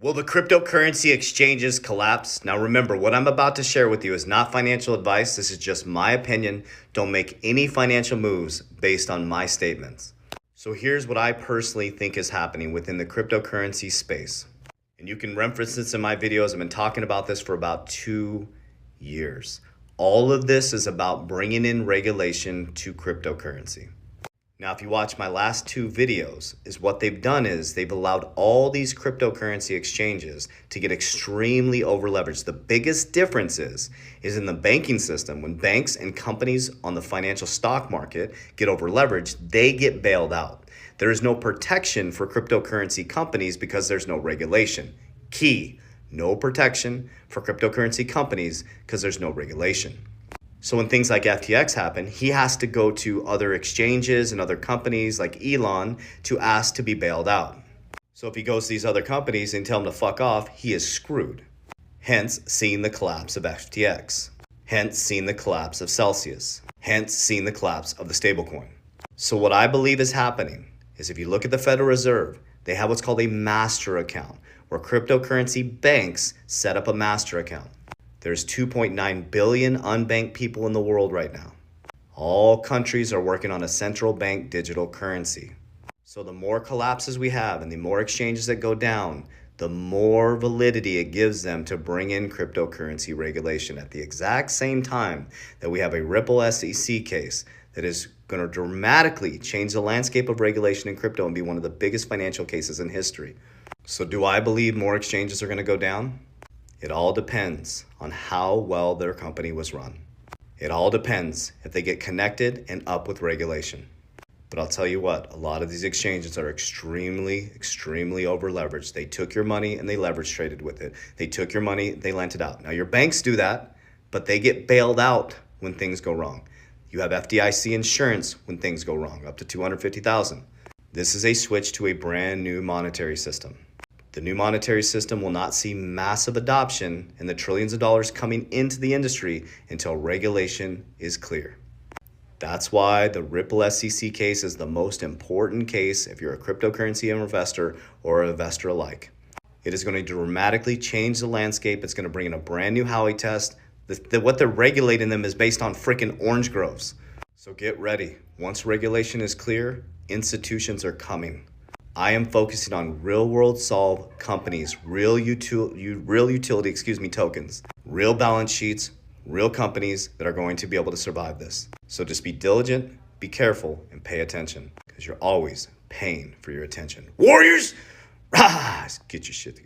Will the cryptocurrency exchanges collapse? Now remember, what I'm about to share with you is not financial advice. This is just my opinion. Don't make any financial moves based on my statements. So here's what I personally think is happening within the cryptocurrency space. And you can reference this in my videos. I've been talking about this for about 2 years. All of this is about bringing in regulation to cryptocurrency. Now, if you watch my last 2 videos, is what they've done is they've allowed all these cryptocurrency exchanges to get extremely over leveraged. The biggest difference is in the banking system. When banks and companies on the financial stock market get over leveraged, they get bailed out. There is no protection for cryptocurrency companies because there's no regulation. Key, no protection for cryptocurrency companies because there's no regulation. So when things like FTX happen, he has to go to other exchanges and other companies like Elon to ask to be bailed out. So if he goes to these other companies and tell them to fuck off, he is screwed. Hence, seeing the collapse of FTX. Hence, seeing the collapse of Celsius. Hence, seeing the collapse of the stablecoin. So what I believe is happening is if you look at the Federal Reserve, they have what's called a master account, where cryptocurrency banks set up a master account. There's 2.9 billion unbanked people in the world right now. All countries are working on a central bank digital currency. So the more collapses we have and the more exchanges that go down, the more validity it gives them to bring in cryptocurrency regulation at the exact same time that we have a Ripple SEC case that is going to dramatically change the landscape of regulation in crypto and be one of the biggest financial cases in history. So do I believe more exchanges are going to go down? It all depends on how well their company was run. It all depends if they get connected and up with regulation. But I'll tell you what, a lot of these exchanges are extremely over leveraged. They took your money and they leverage traded with it. They took your money, they lent it out. Now your banks do that, but they get bailed out when things go wrong. You have FDIC insurance when things go wrong, up to $250,000. This is a switch to a brand new monetary system. The new monetary system will not see massive adoption and the trillions of dollars coming into the industry until regulation is clear. That's why the Ripple SEC case is the most important case if you're a cryptocurrency investor or an investor alike. It is going to dramatically change the landscape. It's going to bring in a brand new Howey test. What they're regulating them is based on freaking orange groves. So get ready. Once regulation is clear, institutions are coming. I am focusing on real world solve companies, real utility tokens, real balance sheets, real companies that are going to be able to survive this. So just be diligent, be careful, and pay attention because you're always paying for your attention. Warriors, rise, get your shit together.